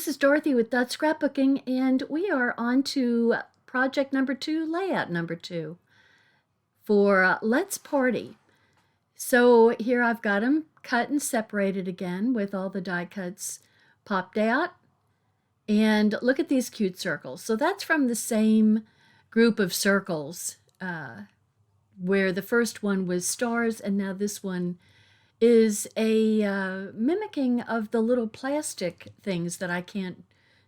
This is Dorothy with Scrapbooking, and we are on to project number 2, layout number 2 for Let's Party. So here I've got them cut and separated again with all the die cuts popped out. And look at these cute circles. So that's from the same group of circles where the first one was stars, and now this one is a mimicking of the little plastic things that I can't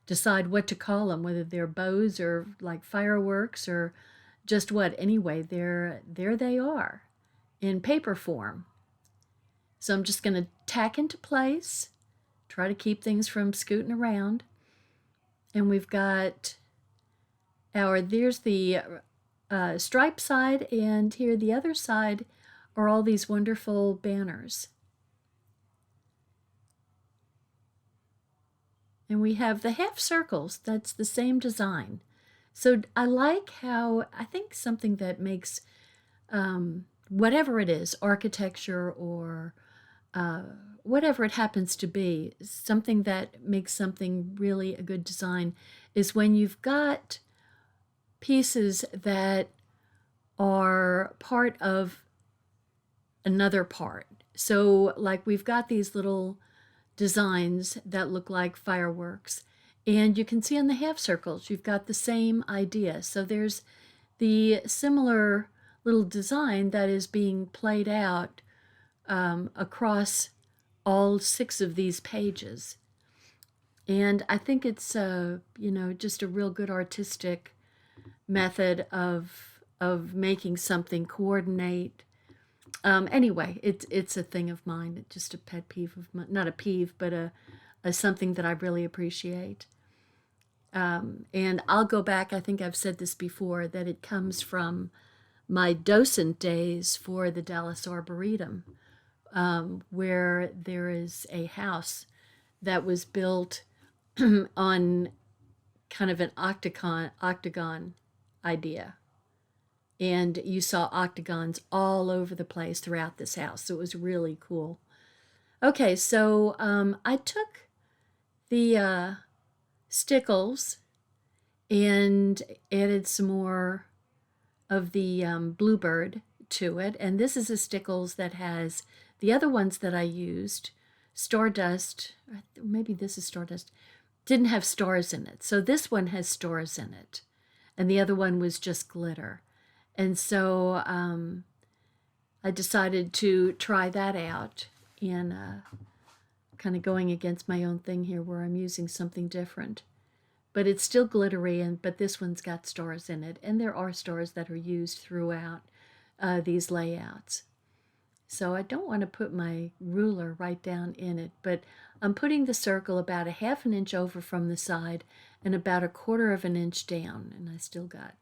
decide what to call them, whether they're bows or like fireworks or just what. Anyway, there they are in paper form. So I'm just going to tack into place, try to keep things from scooting around. And we've got there's the stripe side, and here the other side are all these wonderful banners. And we have the half circles, that's the same design. So I like how, I think something that makes whatever it is, architecture or whatever it happens to be, something that makes something really a good design is when you've got pieces that are part of another part. So like we've got these little designs that look like fireworks, and you can see on the half circles you've got the same idea. So there's the similar little design that is being played out across all 6 of these pages. And I think it's just a real good artistic method of making something coordinate. Anyway, it's a thing of mine, just a pet peeve of mine, not a peeve, but a something that I really appreciate. And I'll go back, I think I've said this before, that it comes from my docent days for the Dallas Arboretum, where there is a house that was built on kind of an octagon idea. And you saw octagons all over the place throughout this house. So it was really cool. Okay, so I took the stickles and added some more of the bluebird to it. And this is a stickles that has the other ones that I used, Stardust, maybe this is Stardust, didn't have stars in it. So this one has stars in it. And the other one was just glitter. And so I decided to try that out, and kind of going against my own thing here where I'm using something different. But it's still glittery, but this one's got stars in it. And there are stars that are used throughout these layouts. So I don't want to put my ruler right down in it, but I'm putting the circle about a ½ an inch over from the side and about a quarter of an inch down. And I still got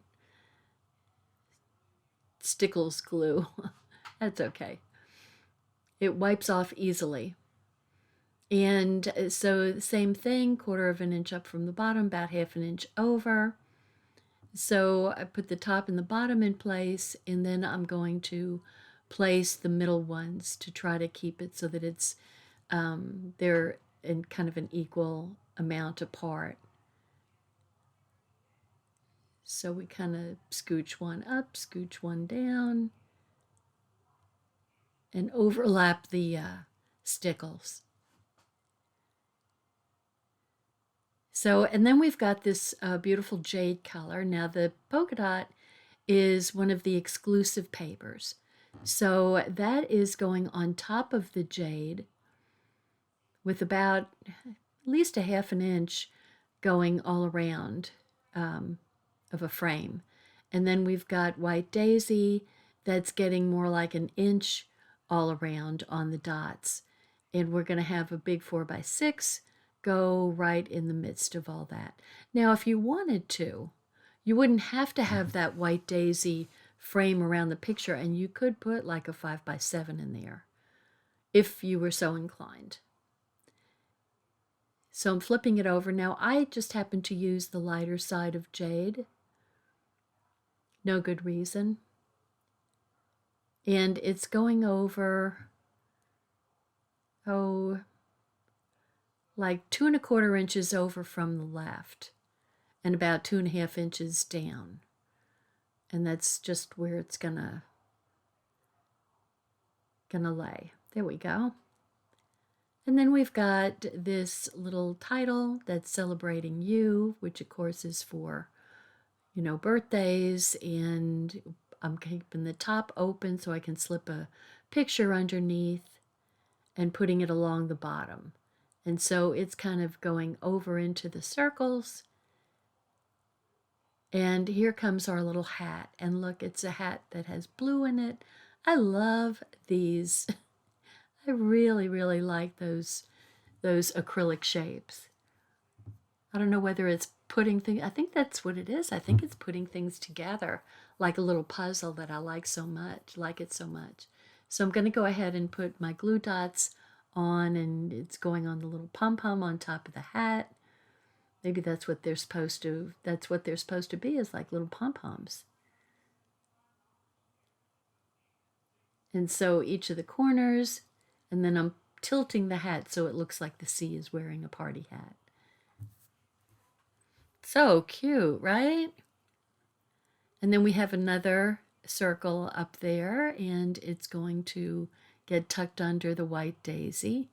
stickles glue. That's okay. It wipes off easily. And so same thing, quarter of an inch up from the bottom, about ½ an inch over. So I put the top and the bottom in place, and then I'm going to place the middle ones to try to keep it so that it's they're in kind of an equal amount apart. So we kind of scooch one up, scooch one down, and overlap the stickles. So, and then we've got this beautiful jade color. Now the polka dot is one of the exclusive papers. So that is going on top of the jade with about at least a ½ an inch going all around of a frame. And then we've got white daisy that's getting more like an inch all around on the dots. And we're going to have a big 4x6 go right in the midst of all that. Now, if you wanted to, you wouldn't have to have that white daisy frame around the picture, and you could put like a 5x7 in there if you were so inclined. So I'm flipping it over. Now I just happen to use the lighter side of jade. No good reason. And it's going over, like 2¼ inches over from the left and about 2½ inches down. And that's just where it's gonna lay. There we go. And then we've got this little title that's celebrating you, which of course is for, you know, birthdays. And I'm keeping the top open so I can slip a picture underneath and putting it along the bottom. And so it's kind of going over into the circles. And here comes our little hat. And look, it's a hat that has blue in it. I love these. I really, really like those acrylic shapes. I don't know whether it's putting things, I think that's what it is. I think it's putting things together like a little puzzle that I like so much, So I'm going to go ahead and put my glue dots on, and it's going on the little pom-pom on top of the hat. Maybe that's what they're supposed to be, is like little pom-poms. And so each of the corners, and then I'm tilting the hat so it looks like the C is wearing a party hat. So cute, right? And then we have another circle up there, and it's going to get tucked under the white daisy.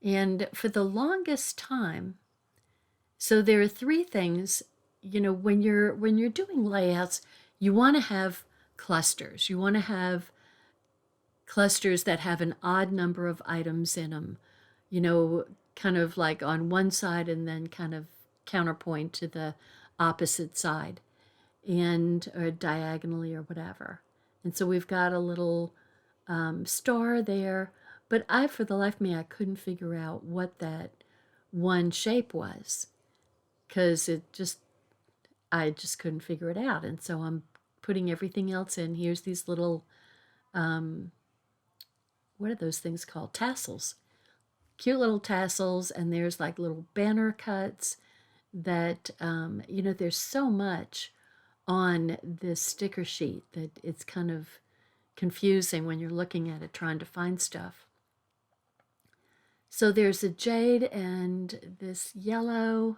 And for the longest time, so there are 3 things, you know, when you're doing layouts, you want to have clusters. You want to have clusters that have an odd number of items in them, you know, kind of like on one side and then kind of counterpoint to the opposite side, and or diagonally or whatever. And so we've got a little star there, but for the life of me, I couldn't figure out what that one shape was, because I just couldn't figure it out. And so I'm putting everything else in. Here's these little, what are those things called? Tassels. Cute little tassels, and there's like little banner cuts that, you know, there's so much on this sticker sheet that it's kind of confusing when you're looking at it, trying to find stuff. So there's a jade, and this yellow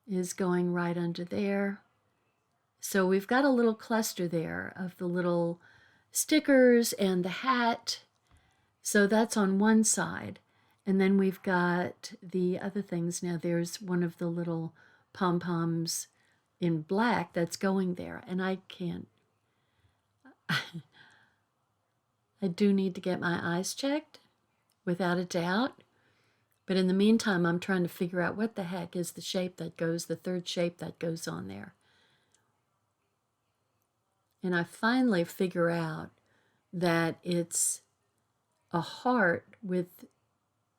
is going right under there. So we've got a little cluster there of the little stickers and the hat. So that's on one side. And then we've got the other things. Now there's one of the little pom-poms in black that's going there. And I can't, I do need to get my eyes checked, without a doubt. But in the meantime, I'm trying to figure out what the heck is the shape that goes, the third shape that goes on there. And I finally figure out that it's a heart with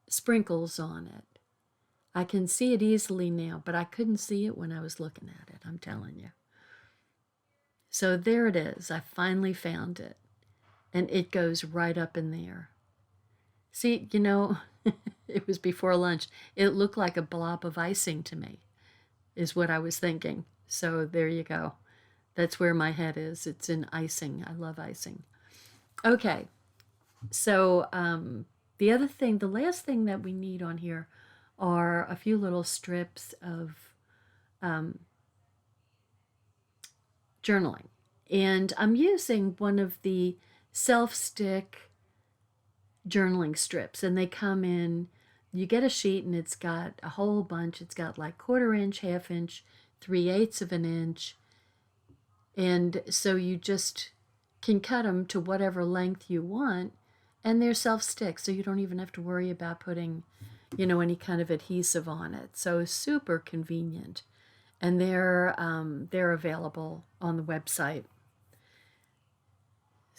sprinkles on it. I can see it easily now, but I couldn't see it when I was looking at it, I'm telling you. So there it is. I finally found it. And it goes right up in there. See, you know, it was before lunch. It looked like a blob of icing to me, is what I was thinking. So there you go. That's where my head is. It's in icing. I love icing. Okay. So the last thing that we need on here are a few little strips of journaling. And I'm using one of the self-stick journaling strips, and they come in, you get a sheet and it's got a whole bunch. It's got like 1/4 inch, 1/2 inch, 3/8 of an inch. And so you just can cut them to whatever length you want, and they're self-stick, so you don't even have to worry about putting, you know, any kind of adhesive on it. So super convenient. And they're available on the website.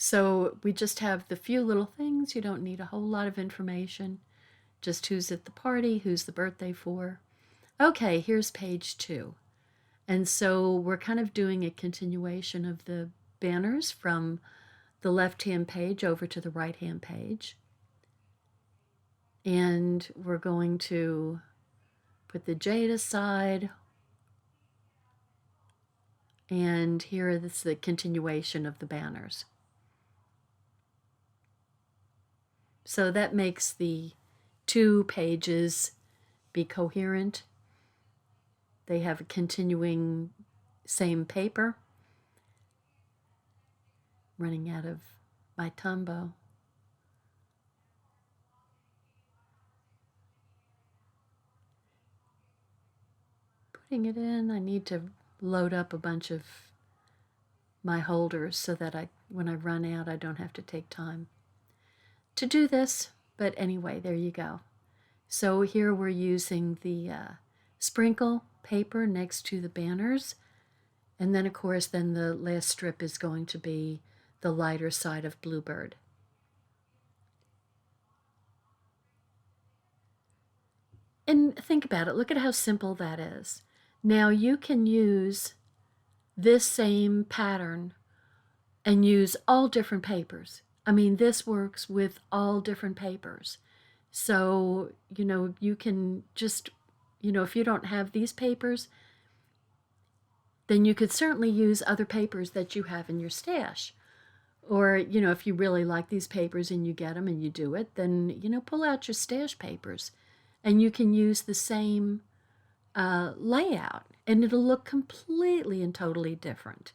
So we just have the few little things. You don't need a whole lot of information. Just who's at the party, who's the birthday for. Okay, here's page 2. And so we're kind of doing a continuation of the banners from the left-hand page over to the right-hand page. And we're going to put the jade aside. And here is the continuation of the banners. So that makes the two pages be coherent. They have a continuing same paper. Running out of my Tombow. Putting it in, I need to load up a bunch of my holders so that when I run out, I don't have to take time to do this. But anyway, there you go. So here we're using the sprinkle paper next to the banners. And then, of course, then the last strip is going to be the lighter side of Bluebird. And think about it. Look at how simple that is. Now you can use this same pattern and use all different papers. I mean, this works with all different papers. So, you can just, if you don't have these papers, then you could certainly use other papers that you have in your stash. Or, if you really like these papers and you get them and you do it, then, pull out your stash papers and you can use the same layout and it'll look completely and totally different.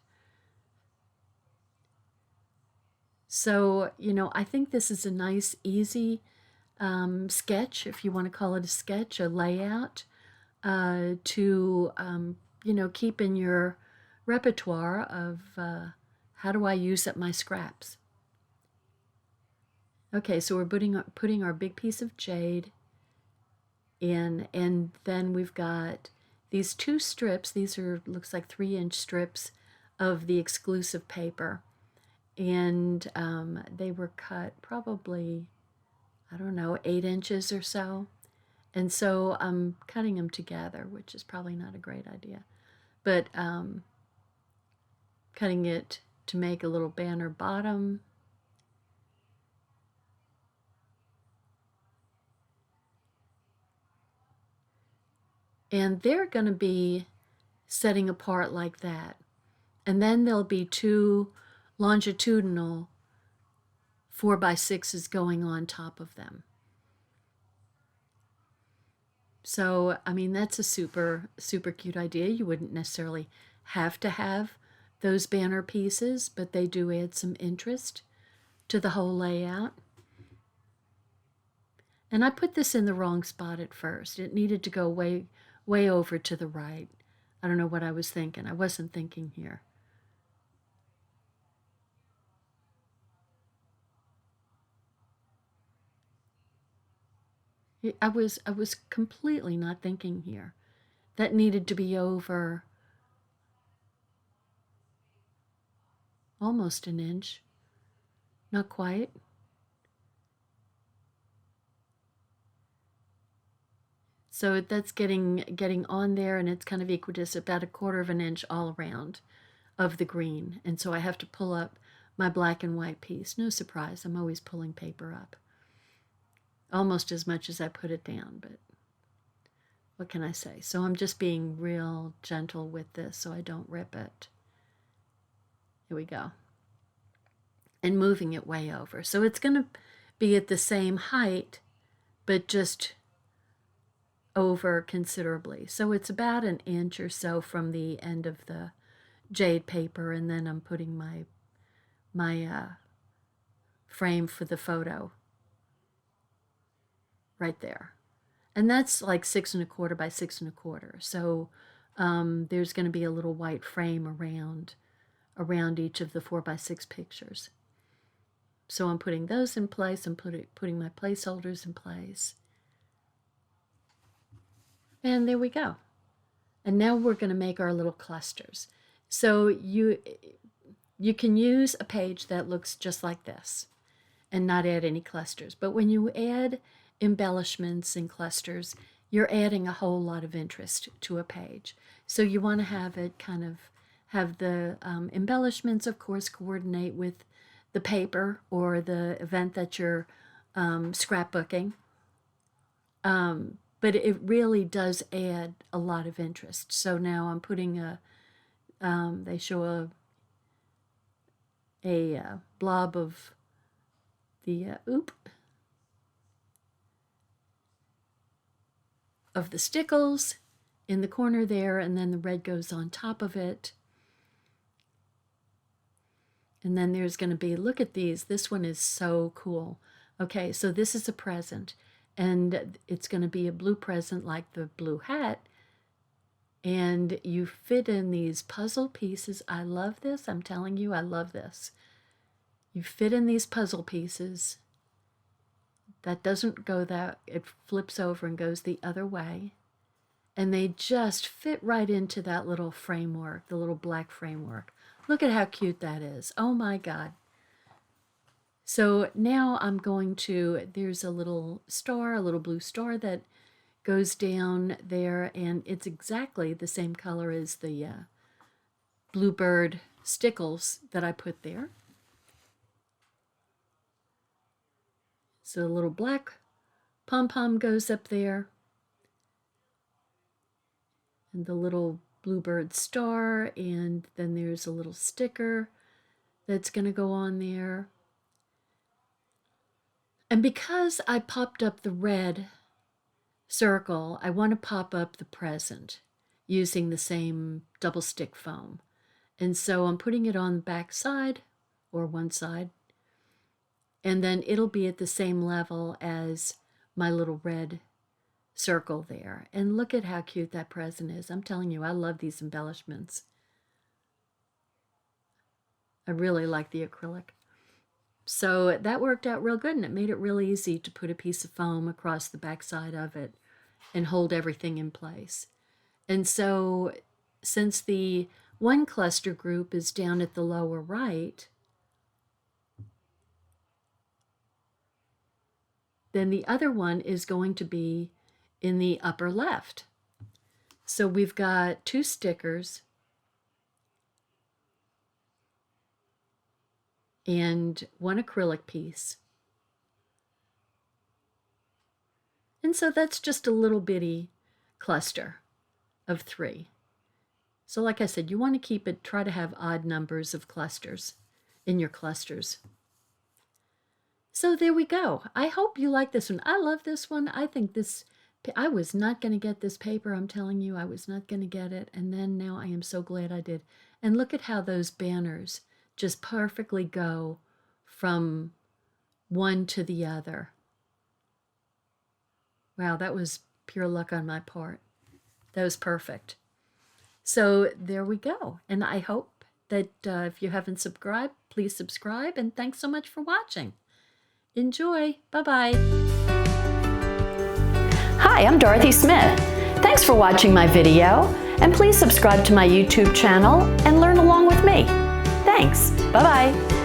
So, I think this is a nice, easy sketch, if you want to call it a sketch, a layout, to, keep in your repertoire of how do I use up my scraps. Okay, so we're putting our big piece of jade in, and then we've got these two strips. These are, looks like 3-inch strips of the exclusive paper. And they were cut probably, I don't know, 8 inches or so. And so I'm cutting them together, which is probably not a great idea. But cutting it to make a little banner bottom. And they're going to be setting apart like that. And then there'll be 2 longitudinal 4x6s going on top of them. So, I mean, that's a super, super cute idea. You wouldn't necessarily have to have those banner pieces, but they do add some interest to the whole layout. And I put this in the wrong spot at first. It needed to go way, way over to the right. I don't know what I was thinking. I wasn't thinking here. I was completely not thinking here. That needed to be over almost an inch. Not quite. So that's getting on there, and it's kind of equidistant, about 1/4 of an inch all around of the green. And so I have to pull up my black and white piece. No surprise, I'm always pulling paper up. Almost as much as I put it down, but what can I say? So I'm just being real gentle with this so I don't rip it. Here we go. And moving it way over. So it's going to be at the same height, but just over considerably. So it's about an inch or so from the end of the jade paper, and then I'm putting my frame for the photo right there. And that's like 6 1/4 by 6 1/4. So there's going to be a little white frame around each of the 4x6 pictures. So I'm putting those in place. I'm putting my placeholders in place. And there we go. And now we're going to make our little clusters. So you can use a page that looks just like this and not add any clusters. But when you add embellishments and clusters, you're adding a whole lot of interest to a page. So you want to have it kind of have the embellishments, of course, coordinate with the paper or the event that you're scrapbooking. But it really does add a lot of interest. So now I'm putting they show a blob of the, of the stickles in the corner there, and then the red goes on top of it. And then there's going to be, look at these. This one is so cool. Okay, so this is a present, and it's going to be a blue present like the blue hat. And you fit in these puzzle pieces. I love this. I'm telling you, I love this. You fit in these puzzle pieces. That doesn't go that, it flips over and goes the other way. And they just fit right into that little framework, the little black framework. Look at how cute that is. Oh my God. So now I'm going to, there's a little star, a little blue star that goes down there, and it's exactly the same color as the bluebird stickles that I put there. So a little black pom-pom goes up there, and the little bluebird star, and then there's a little sticker that's going to go on there. And because I popped up the red circle, I want to pop up the present using the same double stick foam. And so I'm putting it on the back side, or one side, and then it'll be at the same level as my little red circle there. And look at how cute that present is. I'm telling you, I love these embellishments. I really like the acrylic. So that worked out real good, and it made it real easy to put a piece of foam across the back side of it and hold everything in place. And so since the one cluster group is down at the lower right, then the other one is going to be in the upper left. So we've got 2 stickers and 1 acrylic piece. And so that's just a little bitty cluster of 3. So like I said, you want to keep it, try to have odd numbers of clusters in your clusters. So there we go. I hope you like this one. I love this one. I think this, I was not going to get this paper. I'm telling you, I was not going to get it. And then now I am so glad I did. And look at how those banners just perfectly go from one to the other. Wow, that was pure luck on my part. That was perfect. So there we go. And I hope that if you haven't subscribed, please subscribe. And thanks so much for watching. Enjoy. Bye-bye. Hi, I'm Dorothy Smith. Thanks for watching my video, and please subscribe to my YouTube channel and learn along with me. Thanks. Bye-bye.